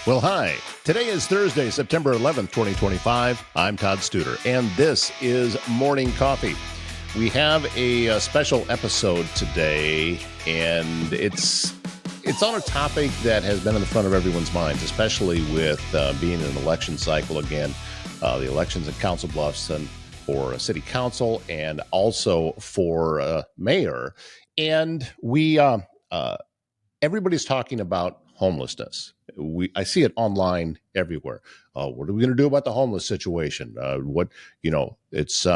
Well, hi. Today is Thursday, September 11th, 2025. I'm Todd Studer, and this is Morning Coffee. We have a special episode today, and it's on a topic that has been in the front of everyone's minds, especially with being in an election cycle again, the elections in Council Bluffs and for city council and also for mayor. And everybody's talking about homelessness. I see it online everywhere. What are we going to do about the homeless situation? It's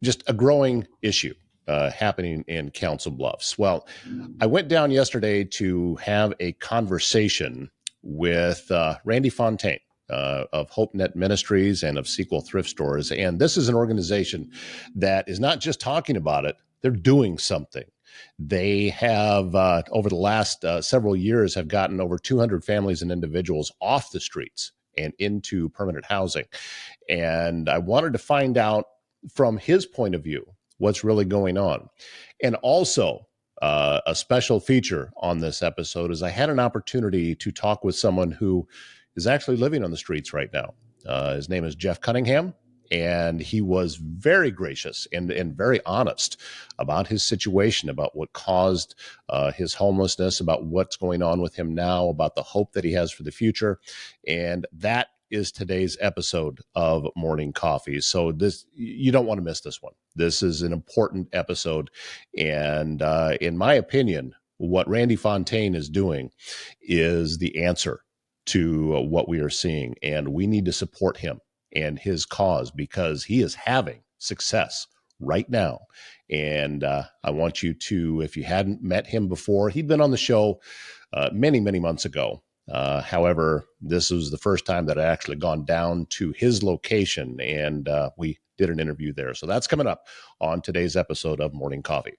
just a growing issue happening in Council Bluffs. Well, I went down yesterday to have a conversation with Randy Fontaine of HopeNet Ministries and of Sequel Thrift Stores. And this is an organization that is not just talking about it, they're doing something. They have, over the last several years, have gotten over 200 families and individuals off the streets and into permanent housing. And I wanted to find out from his point of view what's really going on. And also, a special feature on this episode is I had an opportunity to talk with someone who is actually living on the streets right now. His name is Jeff Cunningham. And he was very gracious and very honest about his situation, about what caused his homelessness, about what's going on with him now, about the hope that he has for the future. And that is today's episode of Morning Coffee. So you don't want to miss this one. This is an important episode. And in my opinion, what Randy Fontaine is doing is the answer to what we are seeing. And we need to support him and his cause because he is having success right now. And I want you to, if you hadn't met him before, he'd been on the show many, many months ago. However, this was the first time that I actually gone down to his location and we did an interview there. So that's coming up on today's episode of Morning Coffee.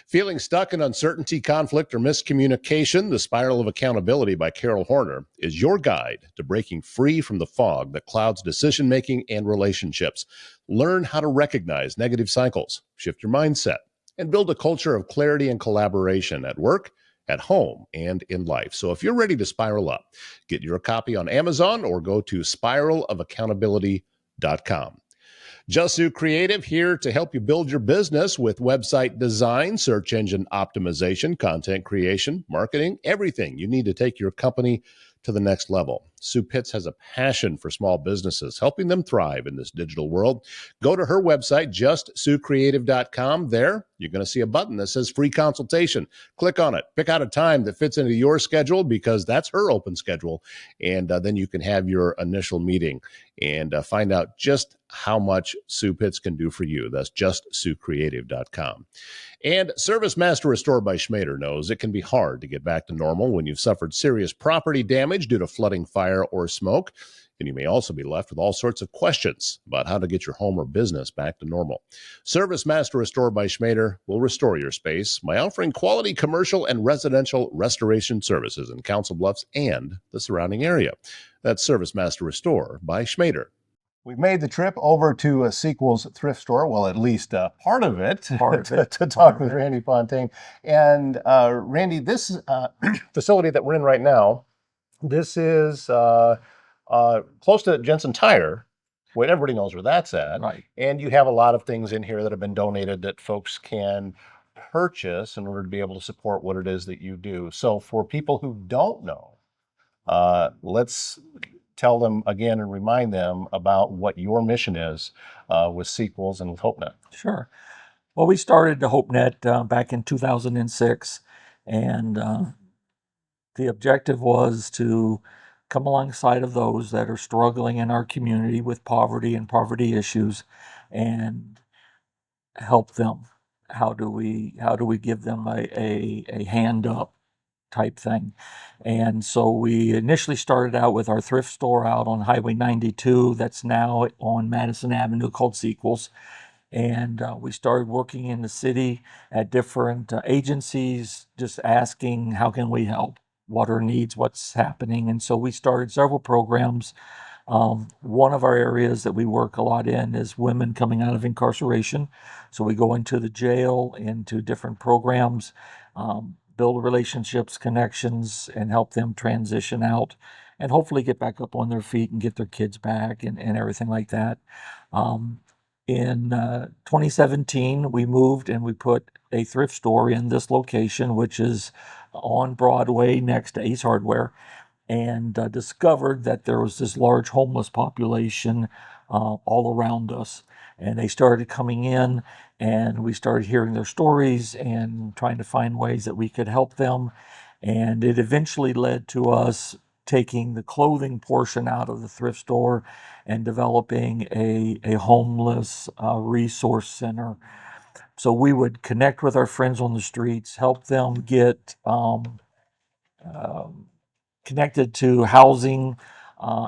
Feeling stuck in uncertainty, conflict, or miscommunication? The Spiral of Accountability by Carol Horner is your guide to breaking free from the fog that clouds decision-making and relationships. Learn how to recognize negative cycles, shift your mindset, and build a culture of clarity and collaboration at work, at home, and in life. So if you're ready to spiral up, get your copy on Amazon or go to spiralofaccountability.com. Just Sue Creative here to help you build your business with website design, search engine optimization, content creation, marketing, everything you need to take your company to the next level. Sue Pitts has a passion for small businesses, helping them thrive in this digital world. Go to her website, justsuecreative.com. There, you're going to see a button that says free consultation. Click on it. Pick out a time that fits into your schedule because that's her open schedule. And then you can have your initial meeting and find out just how much Sue Pitts can do for you. That's justsuecreative.com. And Service Master Restore by Schmader knows it can be hard to get back to normal when you've suffered serious property damage due to flooding, fire, or smoke. And you may also be left with all sorts of questions about how to get your home or business back to normal. Service Master Restore by Schmader will restore your space by offering quality commercial and residential restoration services in Council Bluffs and the surrounding area. That's Service Master Restore by Schmader. We've made the trip over to Sequel's thrift store, well, at least part of it, to talk with Randy Fontaine. And Randy, this facility that we're in right now, this is close to Jensen Tire. Well, everybody knows where that's at. Right. And you have a lot of things in here that have been donated that folks can purchase in order to be able to support what it is that you do. So for people who don't know, let's tell them again and remind them about what your mission is with Sequels and with HopeNet. Sure. Well, we started the HopeNet back in 2006, and the objective was to come alongside of those that are struggling in our community with poverty and poverty issues and help them. How do we give them a hand up type thing? And so we initially started out with our thrift store out on Highway 92 that's now on Madison Avenue called Sequels. And we started working in the city at different agencies, just asking, how can we help? What are needs? What's happening? And so we started several programs. One of our areas that we work a lot in is women coming out of incarceration. So we go into the jail, into different programs. build relationships, connections, and help them transition out and hopefully get back up on their feet and get their kids back and everything like that. Um, in 2017, we moved and we put a thrift store in this location, which is on Broadway next to Ace Hardware, and discovered that there was this large homeless population all around us. And they started coming in, and we started hearing their stories and trying to find ways that we could help them. And it eventually led to us taking the clothing portion out of the thrift store and developing a homeless resource center. So we would connect with our friends on the streets, help them get um, connected to housing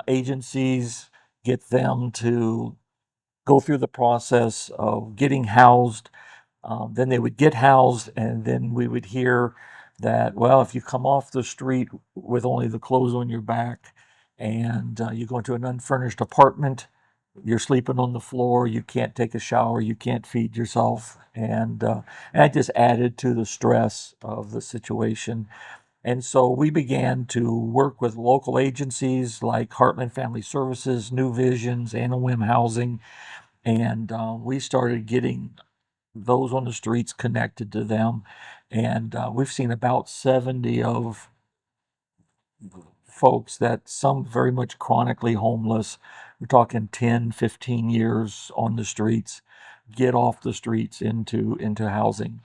agencies, get them to go through the process of getting housed. Then they would get housed, and then we would hear that, well, if you come off the street with only the clothes on your back and you go into an unfurnished apartment, you're sleeping on the floor, you can't take a shower, you can't feed yourself. And that just added to the stress of the situation. And so we began to work with local agencies like Heartland Family Services, New Visions, Anna Wim Housing, and we started getting those on the streets connected to them. And we've seen about 70 of folks that some very much chronically homeless. We're talking 10, 15 years on the streets, get off the streets into housing.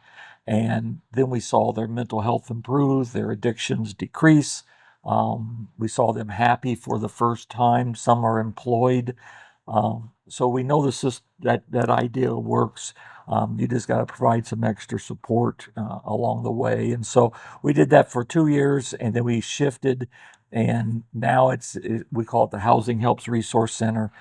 And then we saw their mental health improve, their addictions decrease. We saw them happy for the first time. Some are employed. So we know that idea works. You just got to provide some extra support along the way. And so we did that for 2 years, and then we shifted, and now we call it the Housing Helps Resource Center.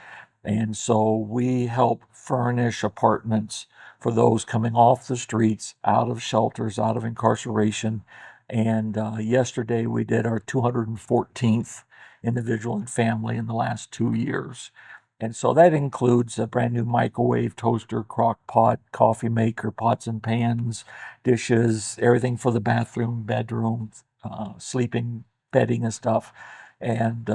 And so we help furnish apartments for those coming off the streets, out of shelters, out of incarceration. And yesterday we did our 214th individual and family in the last 2 years. And so that includes a brand new microwave, toaster, crock pot, coffee maker, pots and pans, dishes, everything for the bathroom, bedroom, sleeping, bedding, and stuff. And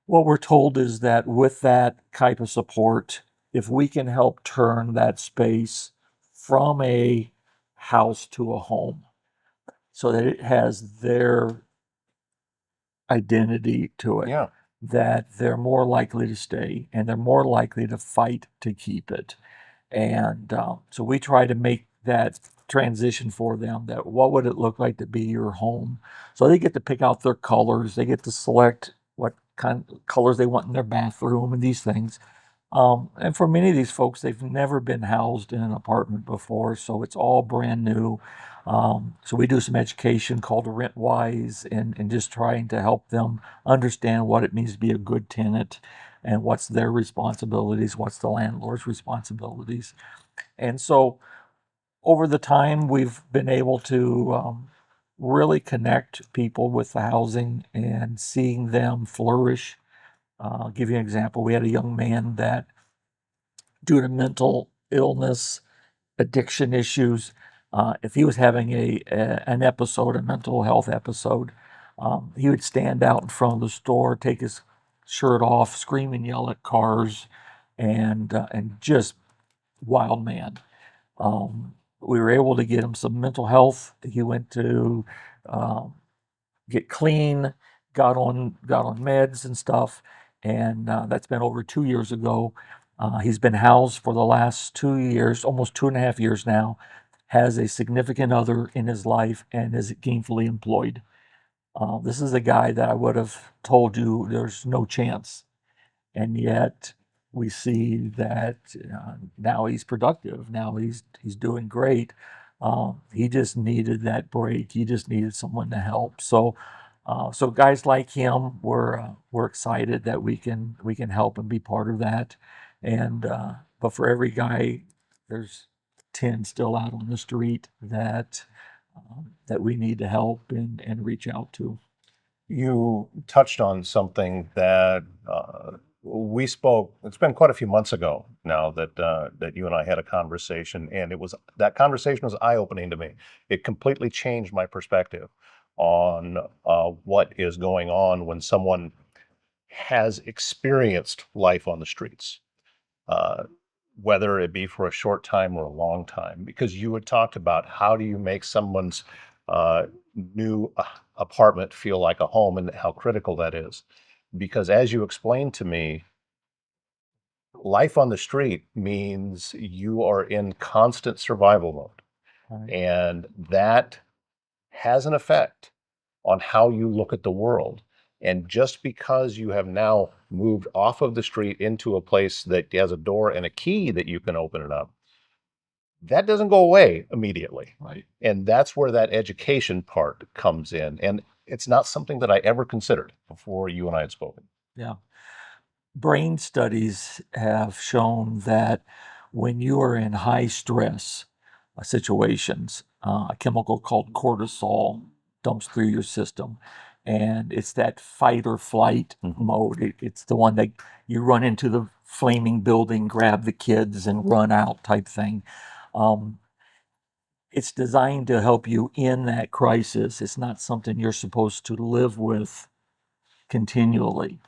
what we're told is that with that type of support, if we can help turn that space from a house to a home so that it has their identity to it, Yeah. that they're more likely to stay and they're more likely to fight to keep it. And so we try to make that transition for them, that what would it look like to be your home? So they get to pick out their colors, they get to select what kind of colors they want in their bathroom and these things. And for many of these folks, they've never been housed in an apartment before, so it's all brand new. So we do some education called Rent Wise, and just trying to help them understand what it means to be a good tenant and what's their responsibilities, what's the landlord's responsibilities. And so over the time, we've been able to really connect people with the housing and seeing them flourish. I'll give you an example. We had a young man that, due to mental illness, addiction issues, if he was having an episode, a mental health episode, he would stand out in front of the store, take his shirt off, scream and yell at cars, and just wild man. We were able to get him some mental health. He went to um, get clean, got on meds and stuff, and that's been over 2 years ago. He's been housed for the last 2 years, almost 2.5 years now. Has a significant other in his life and is gainfully employed. This is a guy that I would have told you there's no chance, and yet we see that now he's productive. Now he's doing great. He just needed that break. He just needed someone to help. So guys like him, we're excited that we can help and be part of that. And but for every guy, there's 10 still out on the street that we need to help and reach out to. You touched on something that we spoke. It's been quite a few months ago now that you and I had a conversation, and that conversation was eye-opening to me. It completely changed my perspective on what is going on when someone has experienced life on the streets, uh, whether it be for a short time or a long time. Because you had talked about how do you make someone's uh, new apartment feel like a home, and how critical that is. Because as you explained to me, life on the street means you are in constant survival mode. Right. And that has an effect on how you look at the world. And just because you have now moved off of the street into a place that has a door and a key that you can open it up, that doesn't go away immediately. Right. And that's where that education part comes in. And it's not something that I ever considered before you and I had spoken. Yeah. Brain studies have shown that when you are in high stress situations, a chemical called cortisol dumps through your system. And it's that fight or flight mode. It's the one that you run into the flaming building, grab the kids, and run out type thing. Um, it's designed to help you in that crisis. It's not something you're supposed to live with continually.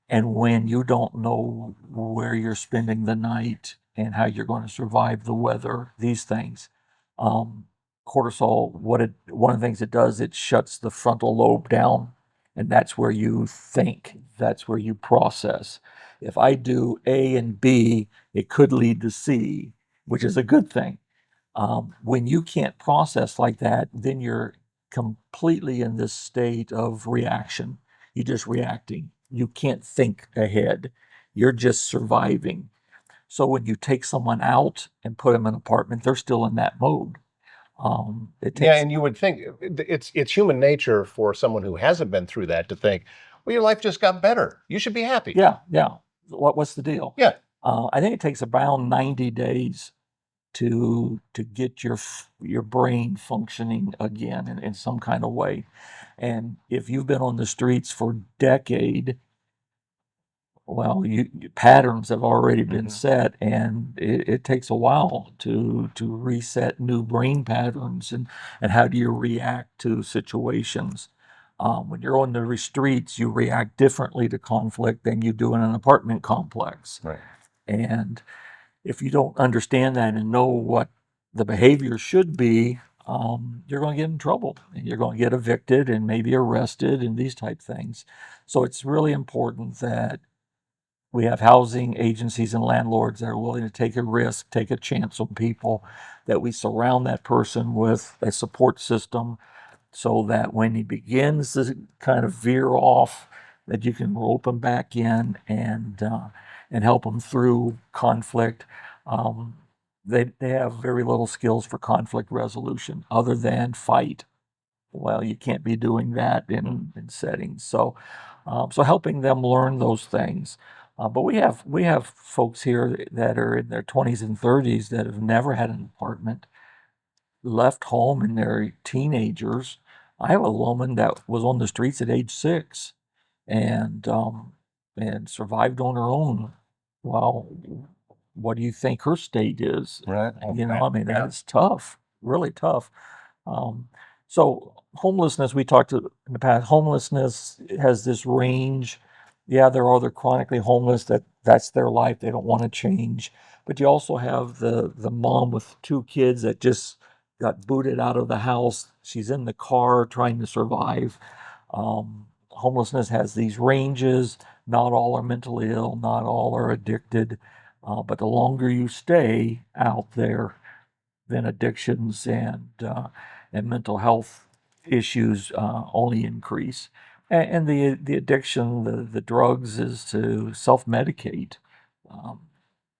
And when you don't know where you're spending the night and how you're going to survive the weather, these things, um, cortisol, one of the things it does, it shuts the frontal lobe down, and that's where you think, that's where you process. If I do A and B, it could lead to C, which is a good thing. When you can't process like that, then you're completely in this state of reaction. You're just reacting. You can't think ahead. You're just surviving. So when you take someone out and put them in an apartment, they're still in that mode. It Yeah, takes, and you would think it's human nature for someone who hasn't been through that to think, well, your life just got better. You should be happy. yeah, yeah. What's the deal? Yeah. I think it takes around 90 days to get your brain functioning again in some kind of way. And if you've been on the streets for a decade, well, patterns have already been set, and it takes a while to reset new brain patterns. And how do you react to situations? When you're on the streets, you react differently to conflict than you do in an apartment complex. Right. And if you don't understand that and know what the behavior should be, you're going to get in trouble and you're going to get evicted and maybe arrested and these type things. So it's really important that we have housing agencies and landlords that are willing to take a risk, take a chance on people, that we surround that person with a support system so that when he begins to kind of veer off, that you can rope him back in and help him through conflict. Um, they have very little skills for conflict resolution other than fight. Well, you can't be doing that in settings. So helping them learn those things. But we have folks here that are in their 20s and 30s that have never had an apartment, left home in their teenagers. I have a woman that was on the streets at age 6 and survived on her own. Well, what do you think her state is? Right. I mean, Yeah. that's tough, really tough. Um, so homelessness, we talked in the past, homelessness has this range. Yeah, there are other chronically homeless that's their life. They don't want to change. But you also have the mom with 2 kids that just got booted out of the house. She's in the car trying to survive. Homelessness has these ranges. Not all are mentally ill, not all are addicted. But the longer you stay out there, then addictions and mental health issues only increase. And the addiction, the drugs, is to self-medicate. Um,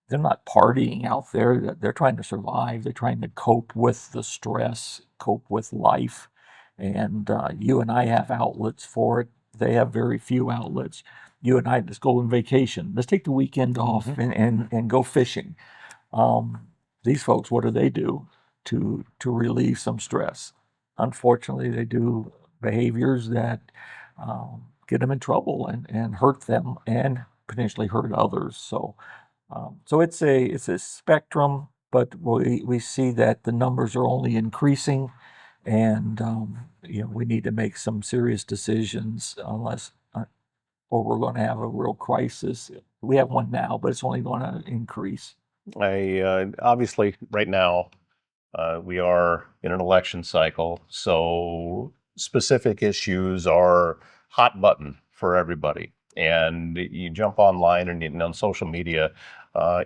they're not partying out there. They're trying to survive. They're trying to cope with the stress, cope with life. And you and I have outlets for it. They have very few outlets. You and I just go on vacation. Let's take the weekend off and go fishing. Um, these folks, what do to relieve some stress? Unfortunately, they do behaviors that get them in trouble and hurt them and potentially hurt others. So it's a spectrum, but we see that the numbers are only increasing, and we need to make some serious decisions, unless or we're going to have a real crisis. We have one now, but it's only going to increase. Obviously, right now, we are in an election cycle, so specific issues are hot button for everybody. And you jump online and on social media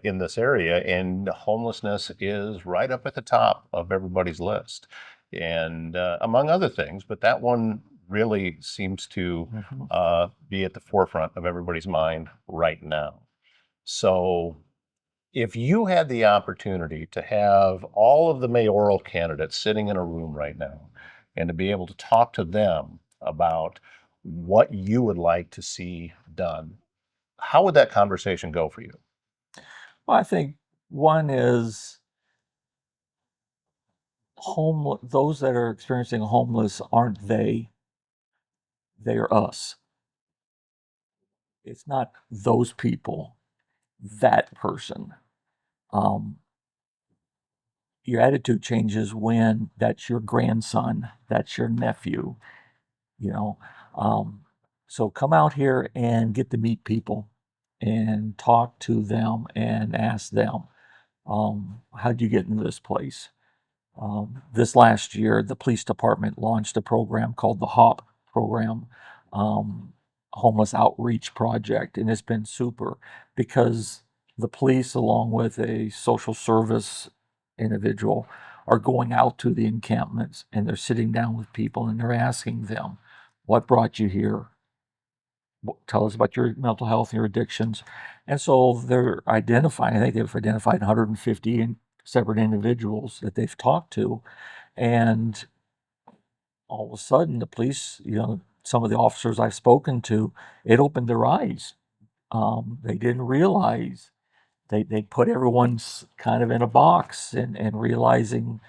in this area, and homelessness is right up at the top of everybody's list. And among other things, but that one really seems to Mhm. be at the forefront of everybody's mind right now. So if you had the opportunity to have all of the mayoral candidates sitting in a room right now and to be able to talk to them about what you would like to see done, how would that conversation go for you? Well, I think one is those that are experiencing homeless aren't they are us. It's not those people, that person. Um, your attitude changes when that's your grandson, that's your nephew, you know. Um, so come out here and get to meet people and talk to them and ask them, how'd you get into this place? This last year, the police department launched a program called the HOP program, um, Homeless Outreach Project, and it's been super because the police, along with a social service individual, are going out to the encampments and they're sitting down with people and they're asking them, what brought you here? Tell us about your mental health and your addictions. And so they're identifying, I think they've identified 150 separate individuals that they've talked to. And all of a sudden, the police, some of the officers I've spoken to, it opened their eyes. They didn't realize they put everyone's kind of in a box, and realizing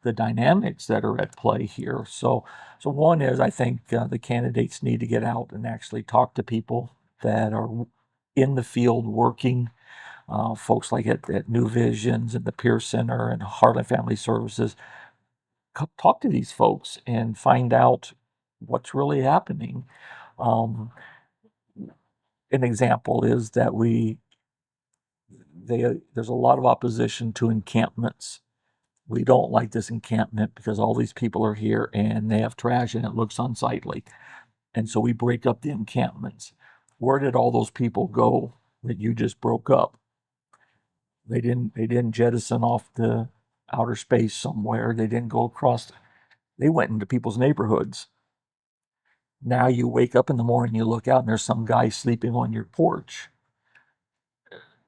the dynamics that are at play here. So one is, I think the candidates need to get out and actually talk to people that are in the field working, folks like at New Visions and the Peer Center and Heartland Family Services. Talk to these folks and find out what's really happening. Um, an example is that there's a lot of opposition to encampments. We don't like this encampment because all these people are here and they have trash and it looks unsightly. And so we break up the encampments. Where did all those people go that you just broke up? They didn't jettison off the outer space somewhere. They didn't go across. They went into people's neighborhoods. Now you wake up in the morning, you look out, and there's some guy sleeping on your porch.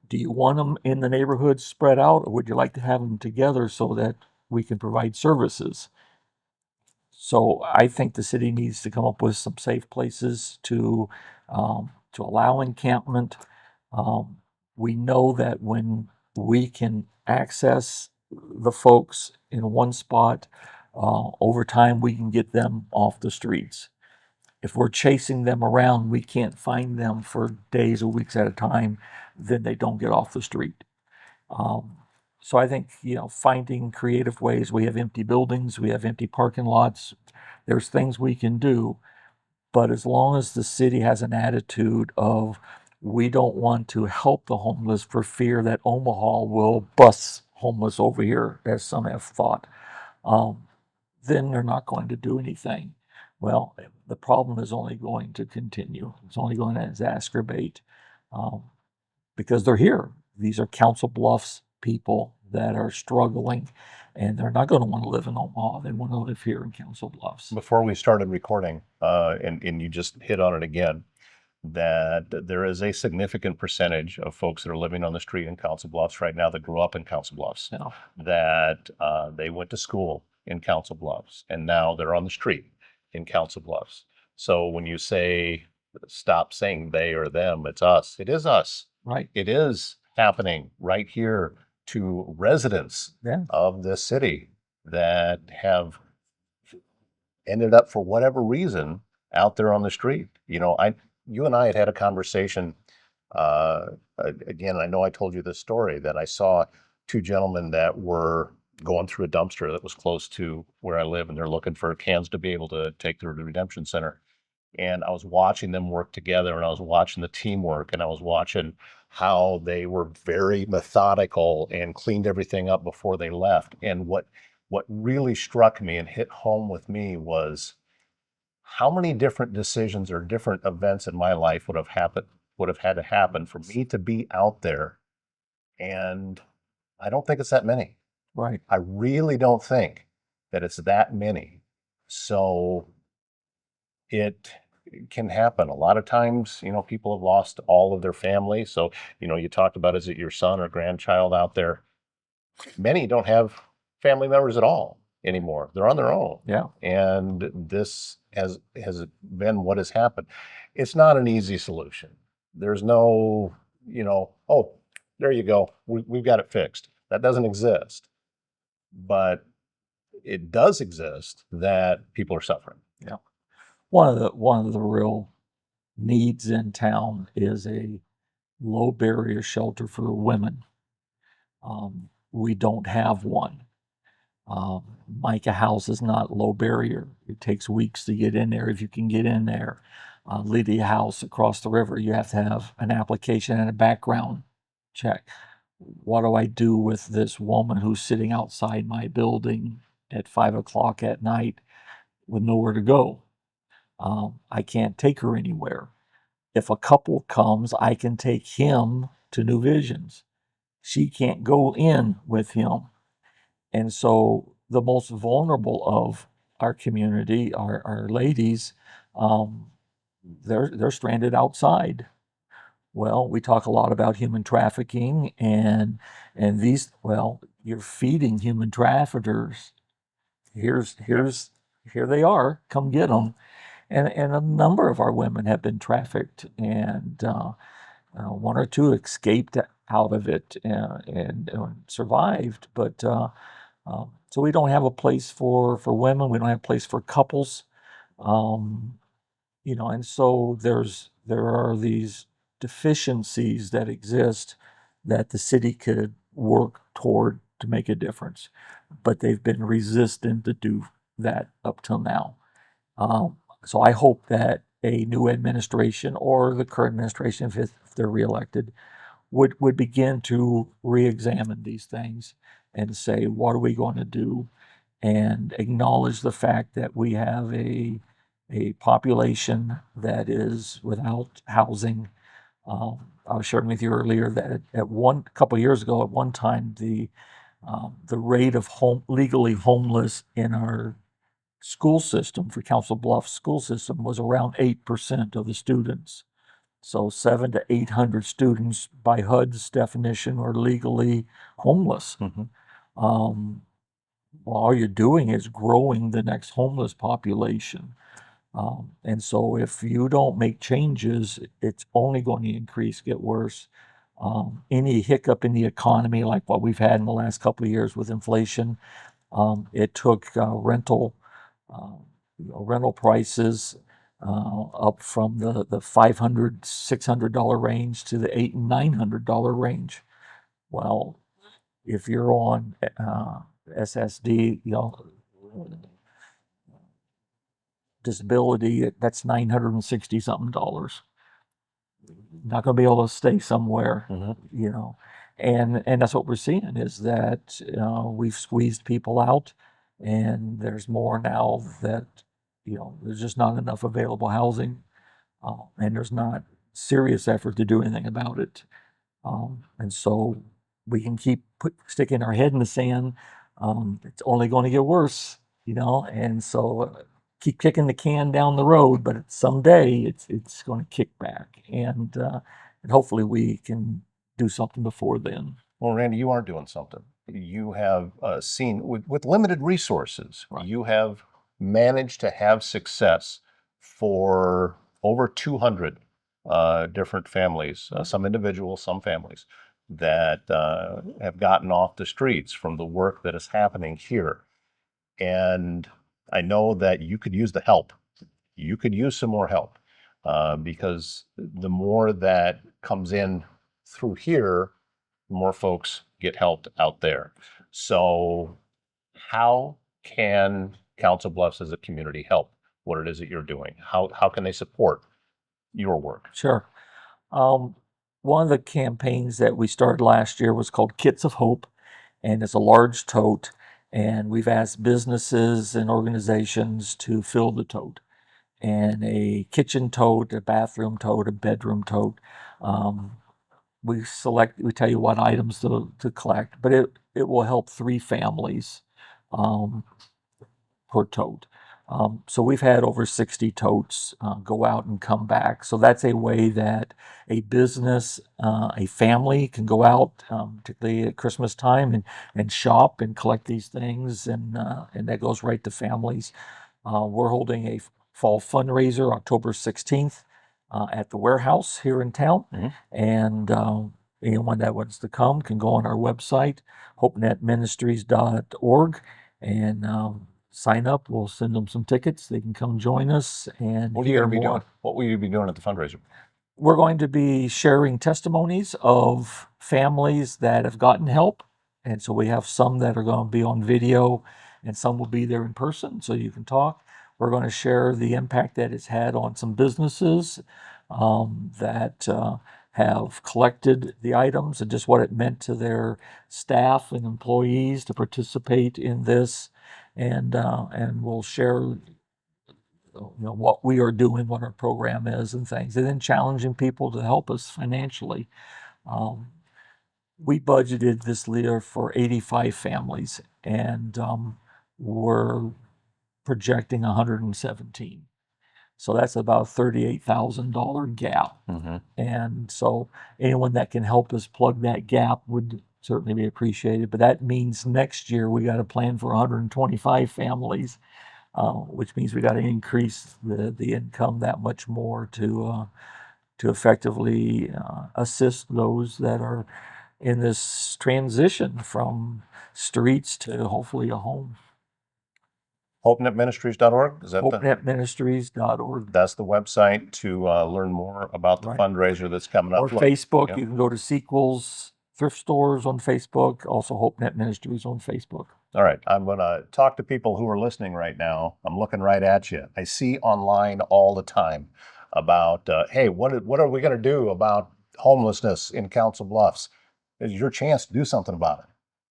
Do you want them in the neighborhood spread out, or would you like to have them together so that we can provide services? So I think the city needs to come up with some safe places to allow encampment. Um, we know that when we can access the folks in one spot, over time we can get them off the streets. If we're chasing them around, we can't find them for days or weeks at a time, then they don't get off the street. Um, so I think, finding creative ways. We have empty buildings, we have empty parking lots. There's things we can do, but as long as the city has an attitude of we don't want to help the homeless for fear that Omaha will bus homeless over here, as some have thought, um, then they're not going to do anything. Well, the problem is only going to continue. It's only going to exacerbate, um, because they're here. These are Council Bluffs people that are struggling, and they're not going to want to live in Omaha. They want to live here in Council Bluffs. Before we started recording, and you just hit on it again, that there is a significant percentage of folks that are living on the street in Council Bluffs right now that grew up in Council Bluffs, Now, that they went to school in Council Bluffs, and now they're on the street in Council Bluffs. So when you say stop saying they or them, it's us. It is us. right? It is happening right here to residents Yeah, of this city that have ended up for whatever reason out there on the street. You and I had had a conversation Uh, Again, I know I told you this story that I saw two gentlemen that were going through a dumpster that was close to where I live, and they're looking for cans to be able to take to the redemption center. And I was watching them work together, and I was watching the teamwork, and I was watching how they were very methodical and cleaned everything up before they left. And what really struck me and hit home with me was how many different decisions or different events in my life would have had to happen for me to be out there. And I don't think it's that many. Right. I really don't think that it's that many. So it can happen. A lot of times, people have lost all of their family. So, you talked about, is it your son or grandchild out there? Many don't have family members at all anymore. They're on their own. Yeah. And this has been what has happened. It's not an easy solution. There's no, oh, there you go. We've got it fixed. That doesn't exist. But it does exist that people are suffering. Yeah. One of the real needs in town is a low barrier shelter for women. We don't have one. Micah House is not low barrier. It takes weeks to get in there if you can get in there. Lydia House across the river, you have to have an application and a background check. What do I do with this woman who's sitting outside my building at 5 o'clock at night with nowhere to go? I can't take her anywhere. If a couple comes, I can take him to New Visions. She can't go in with him. And so the most vulnerable of our community, our ladies, um, they're stranded outside. Well, we talk a lot about human trafficking and these, well, you're feeding human traffickers. Here they are, come get them. And a number of our women have been trafficked, and one or two escaped out of it and survived. But so we don't have a place for women. We don't have a place for couples. Um, and so there are these deficiencies that exist that the city could work toward to make a difference, but they've been resistant to do that up till now. So I hope that a new administration or the current administration, if they're reelected, would begin to re-examine these things and say, what are we going to do? And acknowledge the fact that we have a population that is without housing. I was sharing with you earlier that at one couple of years ago, at one time, the rate of legally homeless in our school system for Council Bluffs school system was around 8% of the students. So 700 to 800 students by HUD's definition are legally homeless. Um, well, all you're doing is growing the next homeless population. And so if you don't make changes, it's only going to increase, get worse. Any hiccup in the economy, like what we've had in the last couple of years with inflation, it took uh, rental prices up from the $500, $600 range to the $800 and $900 range. Well, if you're on SSD, disability, that's 960 something dollars. Not going to be able to stay somewhere, and that's what we're seeing is that we've squeezed people out, and there's more now that there's just not enough available housing, and there's not serious effort to do anything about it. And so we can keep sticking our head in the sand. It's only going to get worse, and so keep kicking the can down the road, but someday it's going to kick back, and hopefully we can do something before then. Well, Randy, you are doing something. You have seen with limited resources, Right. you have managed to have success for over 200 different families, some individuals, some families that have gotten off the streets from the work that is happening here. And I know that you could use the help. You could use some more help. because the more that comes in through here, the more folks get helped out there. So how can Council Bluffs as a community help what it is that you're doing? How can they support your work? Sure. One of the campaigns that we started last year was called Kits of Hope, and it's a large tote. And we've asked businesses and organizations to fill the tote. And a kitchen tote, a bathroom tote, a bedroom tote. We tell you what items to collect, but it will help 3 families per tote. So we've had over 60 totes go out and come back. So that's a way that a business, a family can go out, particularly at Christmas time, and shop and collect these things, and that goes right to families. We're holding a fall fundraiser October 16th at the warehouse here in town, and anyone that wants to come can go on our website, hopenetministries.org, and sign up. We'll send them some tickets. They can come join us and What are you hear going to be more. doing? What will you be doing at the fundraiser? We're going to be sharing testimonies of families that have gotten help. And so we have some that are going to be on video and some will be there in person so you can talk. We're going to share the impact that it's had on some businesses that have collected the items and just what it meant to their staff and employees to participate in this. And we'll share what we are doing, what our program is, and things, and then challenging people to help us financially. We budgeted this year for 85 families, and we're projecting 117. So that's about $38,000 gap. And so anyone that can help us plug that gap would certainly be appreciated. But that means next year we got to plan for 125 families, which means we got to increase the income that much more to effectively assist those that are in this transition from streets to hopefully a home. HopeNetMinistries.org? Is that HopeNetMinistries.org. That's the website to learn more about the fundraiser that's coming up. Or Facebook. You can go to Sequels Thrift Stores on Facebook, also HopeNet Ministries on Facebook. All right. I'm going to talk to people who are listening right now. I'm looking right at you. I see online all the time about, hey, what are we going to do about homelessness in Council Bluffs? It's your chance to do something about it.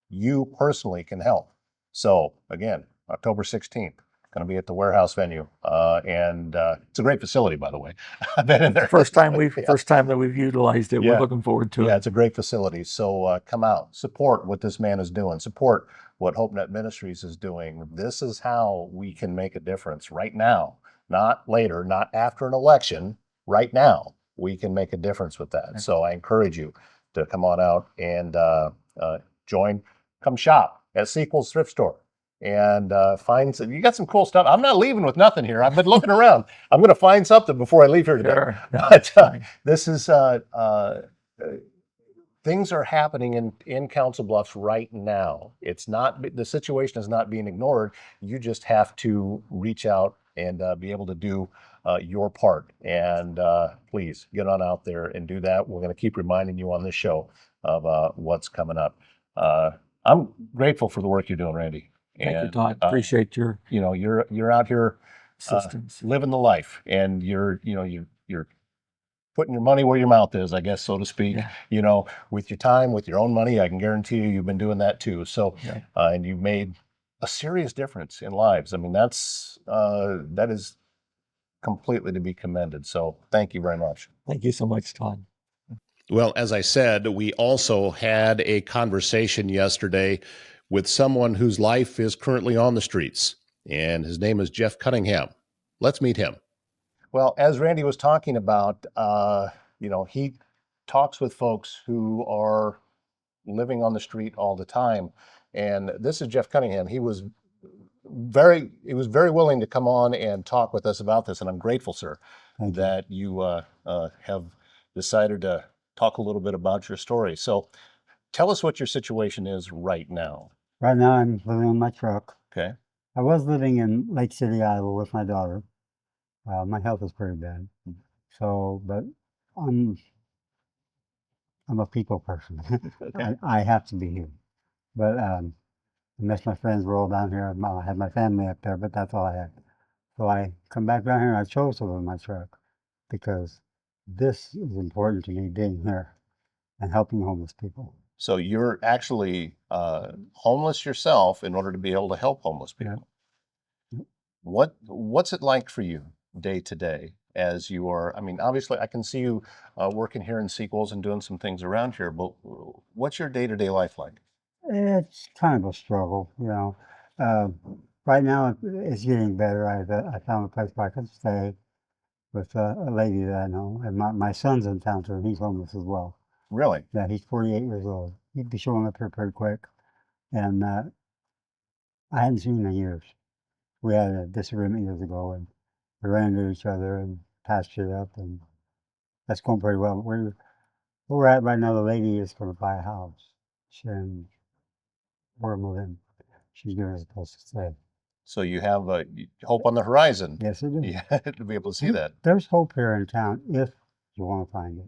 You personally can help. So again, October 16th, going to be at the warehouse venue. And it's a great facility, by the way. I've been in there. First time that we've utilized it. Yeah. We're looking forward to it. Yeah, it's a great facility. So come out, support what this man is doing, support what HopeNet Ministries is doing. This is how we can make a difference right now, not later, not after an election. Right now, we can make a difference with that. So I encourage you to come on out and join, come shop at Sequels Thrift Store and find some. You got some cool stuff. I'm not leaving with nothing here. I've been looking around. I'm going to find something before I leave here today. Sure. But this is things are happening in Council Bluffs right now. It's not, the situation is not being ignored. You just have to reach out and be able to do your part. And please get on out there and do that. We're going to keep reminding you on this show of what's coming up. I'm grateful for the work you're doing, Randy. Thank you, Todd. Appreciate your you're out here assistance, living the life, and you're putting your money where your mouth is, I guess, so to speak. Yeah. With your time, with your own money. I can guarantee you've been doing that too. So, and you've made a serious difference in lives. I mean, that is completely to be commended. So thank you very much. Thank you so much, Todd. Well, as I said, we also had a conversation yesterday with someone whose life is currently on the streets, and his name is Jeff Cunningham. Let's meet him. Well, as Randy was talking about, he talks with folks who are living on the street all the time. And this is Jeff Cunningham. He was very willing to come on and talk with us about this. And I'm grateful, sir, that you have decided to talk a little bit about your story. So tell us what your situation is right now. Right now, I'm living in my truck. Okay. I was living in Lake City, Iowa with my daughter. My health is pretty bad. So, but I'm I'm a people person. Okay. I have to be here. But unless my friends were all down here, I had my family up there, but that's all I had. So I come back down here and I chose to live in my truck because this is important to me being here and helping homeless people. So you're actually homeless yourself in order to be able to help homeless Yeah. people. What's it like for you day to day as you are? I mean, obviously, I can see you working here in Sequels and doing some things around here, but what's your day to day life like? It's kind of a struggle, you know. Uh, right now it's getting better. I found a place where I can stay with a lady that I know, and my son's in town too. He's homeless as well. Really? Yeah, he's 48 years old. He'd be showing up here pretty quick, and I hadn't seen him in years. We had a disagreement years ago, and we ran into each other and patched it up, and that's going pretty well. Where we're at right now, the lady is going to buy a house, and we're moving. She's giving us a place to stay. So you have hope on the horizon. Yes, I do. Yeah, to be able to see that. There's hope here in town if you want to find it.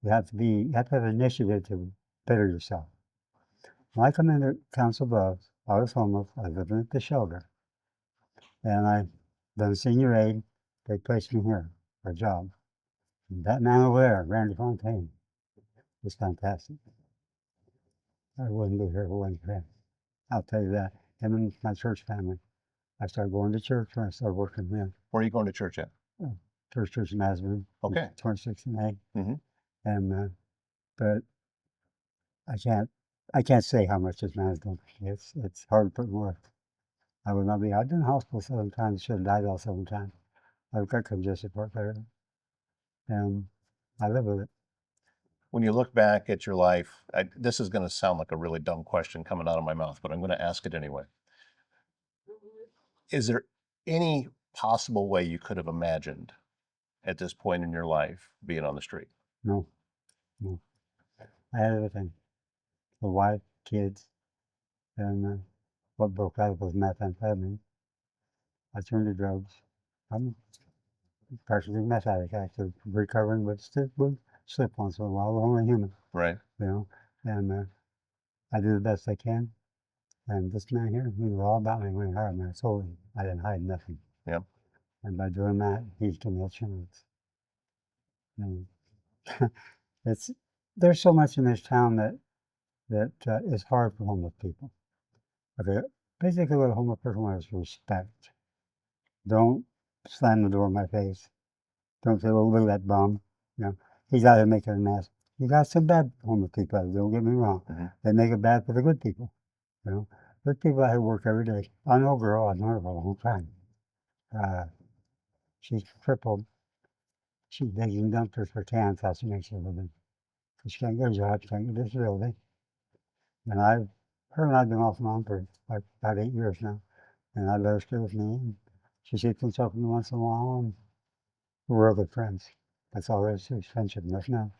You have to have initiative to better yourself. When I come into Council Bluffs, I was homeless. I lived at the shelter, and I done senior aid. They placed me here for a job. And that man over there, Randy Fontaine, was fantastic. I wouldn't be here if it wasn't for him. I'll tell you that. Him and my church family. I started going to church when I started working with him. Where are you going to church at? Church in Masburn. Okay. 26 and 8. Mm-hmm. And but I can't say how much this man has done for me. It's hard to put in words. I would not be. I've been in the hospital 7 times. Should have died all 7 times. I've got congestive heart failure, and I live with it. When you look back at your life, this is going to sound like a really dumb question coming out of my mouth, but I'm going to ask it anyway. Is there any possible way you could have imagined at this point in your life being on the street? No, no. I had everything: a wife, kids, and what broke out was methamphetamine. I turned to drugs. I'm practically meth addict, actually, recovering, but still would slip once in a while. We're only human, Right. you know. And I do the best I can. And this man here, he was all about me when he hired me. I told him I didn't hide nothing. Yeah. And by doing that, he's given me a chance. And it's there's so much in this town that is hard for homeless people. Okay, basically, what a homeless person wants is respect. Don't slam the door in my face. Don't say, "Well, look at that bum." You know, he's out here making a mess. You got some bad homeless people out there. Don't get me wrong. Mm-hmm. They make it bad for the good people. You know, there's people out here work every day. I know a girl. I've known her for a long time. She's crippled. She's digging dumpsters for cans. How she makes her living. She can't get a job. She can't get a disability. And her and I've been off and on for like about 8 years now. And I let her stay with me. And she sees herself with me once in a while. And we're good friends. That's all there is to it. Friendship, nothing else.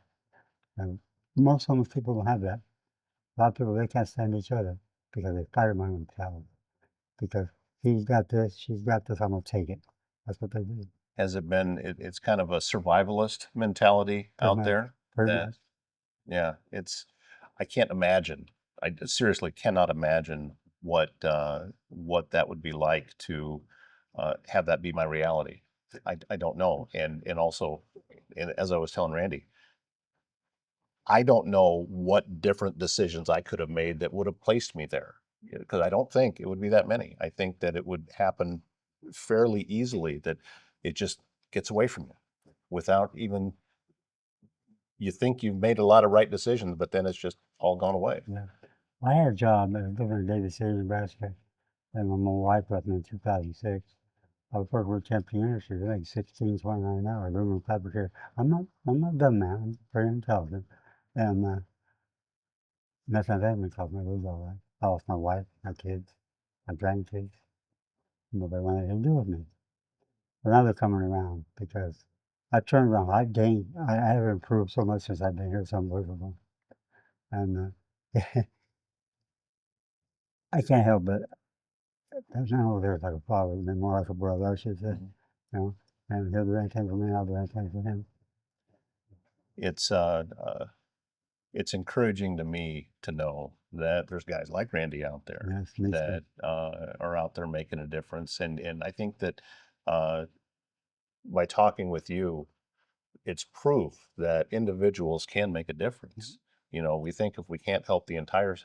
And most homeless people don't have that. A lot of people, they can't stand each other because they fight among themselves. Because he's got this, she's got this, I'm going to take it. That's what they do. Has it been, it's kind of a survivalist mentality Pretty out much. there? Pretty That, much. yeah, I can't imagine. I seriously cannot imagine what that would be like to have that be my reality. I don't know. And also, and as I was telling Randy, I don't know what different decisions I could have made that would have placed me there because I don't think it would be that many. I think that it would happen fairly easily, that it just gets away from you without even, you think you've made a lot of right decisions, but then it's just all gone away. Yeah. I had a job living in Davis City, Nebraska, and when my wife left me in 2006. I was working with Champion Industries, I think 16.29 an hour, aluminum fabricator. I'm not a dumb man. I'm very intelligent, and methamphetamine caused me to lose all that. I lost my wife, my kids, my grandkids. Nobody wanted anything to do with me. But now they're coming around because I've turned around. I've gained. I have improved so much since I've been here. It's unbelievable. And I can't help but there's no there's like a father, and more like a brother, I should say. Mhm. You know, And he'll do anything for me, I'll do anything for him. It's encouraging to me to know that there's guys like Randy out there Yes, me too. that are out there making a difference. And I think that by talking with you, it's proof that individuals can make a difference. You know, we think if we can't help the entire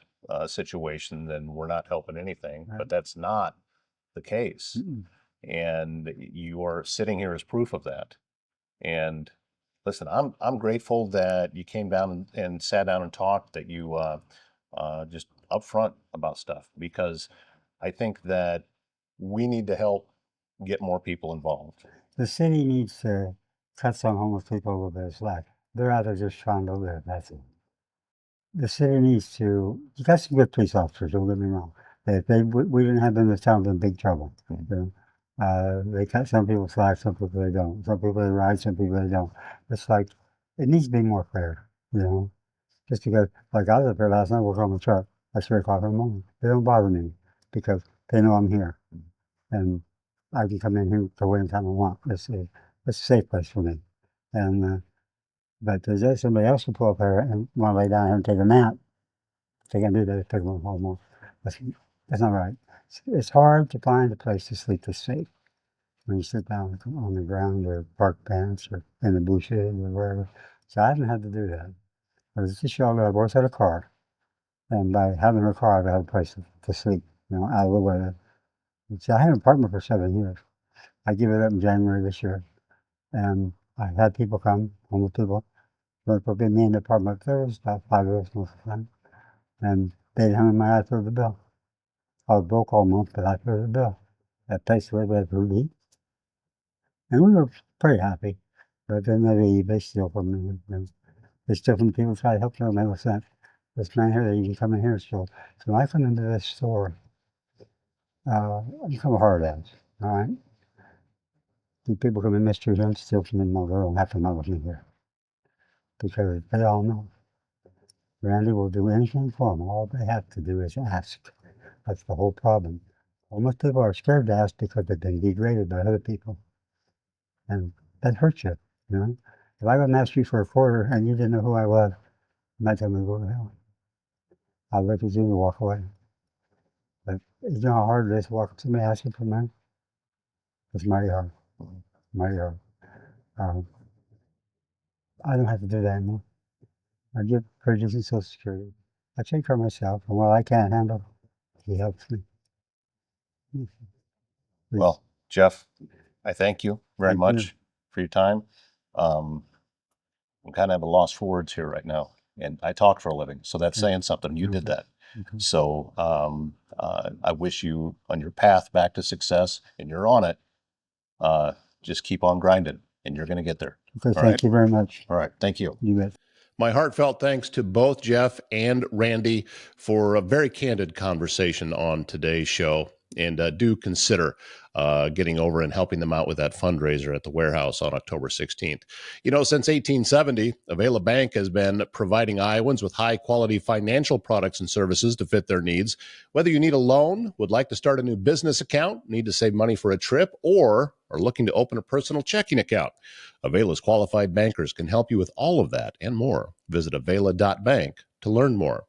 situation, then we're not helping anything, Right. but that's not the case. Mm-mm. And you are sitting here as proof of that. And listen, I'm grateful that you came down and sat down and talked, that you just upfront about stuff, because I think that we need to help get more people involved. The city needs to cut some homeless people a little bit of slack. They're out there just trying to live, that's it. The city needs to, you got some good police officers, don't get me wrong. If we didn't have them, this town would be in big trouble. Mhm. You know? They cut some people slack, some people they don't. Some people they ride, some people they don't. It's like, it needs to be more fair, you know? Just because, like I was up there last night working on the truck at 3 o'clock in the morning. They don't bother me because they know I'm here. And I can come in here to anytime I want. It's a safe place for me. And but there's somebody else can pull up there and want to lay down here and take a nap. They can do that if they want home more. That's not right. It's hard to find a place to sleep that's safe when you sit down on the ground or park bench or in the bushes or wherever. So I haven't had to do that. But it's a shelter. I've always had a car. And by having a car, I've had a place to sleep, you know, out of the weather. See, I had an apartment for 7 years. I gave it up in January this year. And I had people come, homeless people, work for me in the apartment. There was about 5 of us most of the time. And they'd hang my eye through the bill. I was broke all month, but I paid the bill. That place where we had food to eat. And we were pretty happy. But then they steal from me. They steal from the people try to help them. They was sent. This man here, you can come in here and steal. So when I come into this store, I become a hard ass. All right? The people come in mystery and steal from me. No, they don't have to know with me here. Because they all know. Randy will do anything for them. All they have to do is ask. That's the whole problem. Most people are scared to ask because they've been degraded by other people. And that hurts you, you know? If I go and ask you for a quarter and you didn't know who I was, you might tell me to go to hell. I'll look at you and walk away. But you know how hard it is to walk up to somebody asking for money? It's mighty hard. Mighty hard. I don't have to do that anymore. I give pretty decent Social Security. I take care of myself, and what I can't handle, he helps me. Well, Jeff, I thank you very Thank much you. for your time. I'm kind of at a loss for words here right now, and I talk for a living, so that's saying something. You did that. Okay. So I wish you on your path back to success, and you're on it. Just keep on grinding, and you're going to get there. Okay, All thank right. you very much. All right. Thank you. You bet. My heartfelt thanks to both Jeff and Randy for a very candid conversation on today's show. And do consider getting over and helping them out with that fundraiser at the warehouse on October 16th. You know, since 1870, Avela Bank has been providing Iowans with high-quality financial products and services to fit their needs. Whether you need a loan, would like to start a new business account, need to save money for a trip, or are looking to open a personal checking account, Avela's qualified bankers can help you with all of that and more. Visit avela.bank to learn more.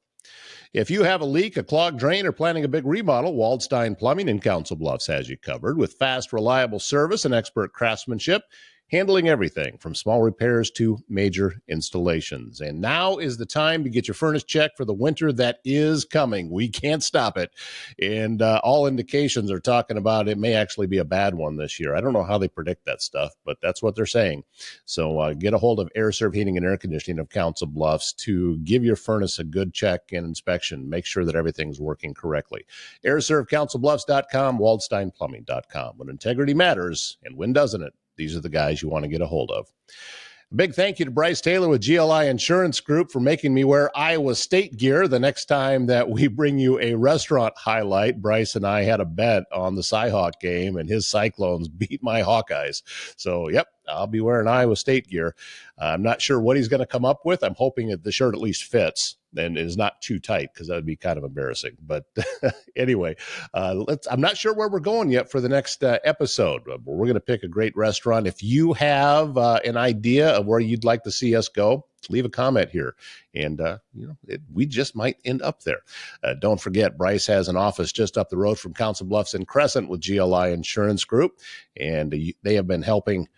If you have a leak, a clogged drain, or planning a big remodel, Waldstein Plumbing in Council Bluffs has you covered with fast, reliable service and expert craftsmanship, handling everything from small repairs to major installations. And now is the time to get your furnace checked for the winter that is coming. We can't stop it. And all indications are talking about it may actually be a bad one this year. I don't know how they predict that stuff, but that's what they're saying. So get a hold of AirServe Heating and Air Conditioning of Council Bluffs to give your furnace a good check and inspection. Make sure that everything's working correctly. AirServeCouncilBluffs.com, WaldsteinPlumbing.com. When integrity matters, and when doesn't it? These are the guys you want to get a hold of. A big thank you to Bryce Taylor with GLI Insurance Group for making me wear Iowa State gear the next time that we bring you a restaurant highlight. Bryce and I had a bet on the Cyhawk game, and his Cyclones beat my Hawkeyes. So, yep, I'll be wearing Iowa State gear. I'm not sure what he's going to come up with. I'm hoping that the shirt at least fits. and is not too tight, because that would be kind of embarrassing. But anyway, I'm not sure where we're going yet for the next episode. We're going to pick a great restaurant. If you have an idea of where you'd like to see us go, leave a comment here, and we just might end up there. Don't forget, Bryce has an office just up the road from Council Bluffs and Crescent with GLI Insurance Group, and they have been helping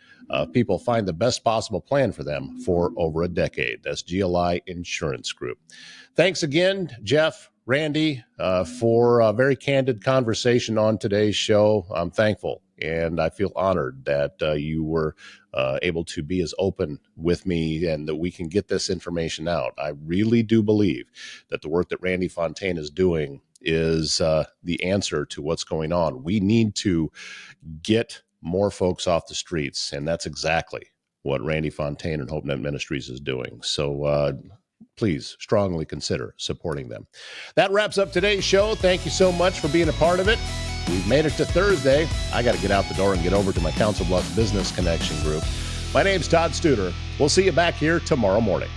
people find the best possible plan for them for over a decade. That's GLI Insurance Group. Thanks again, Jeff, Randy, for a very candid conversation on today's show. I'm thankful, and I feel honored that you were able to be as open with me and that we can get this information out. I really do believe that the work that Randy Fontaine is doing is the answer to what's going on. We need to get more folks off the streets, and that's exactly what Randy Fontaine and HopeNet Ministries is doing. So please strongly consider supporting them. That wraps up today's show. Thank you so much for being a part of it. We've made it to Thursday. I got to get out the door and get over to my Council Bluffs Business Connection group. My name's Todd Studer. We'll see you back here tomorrow morning.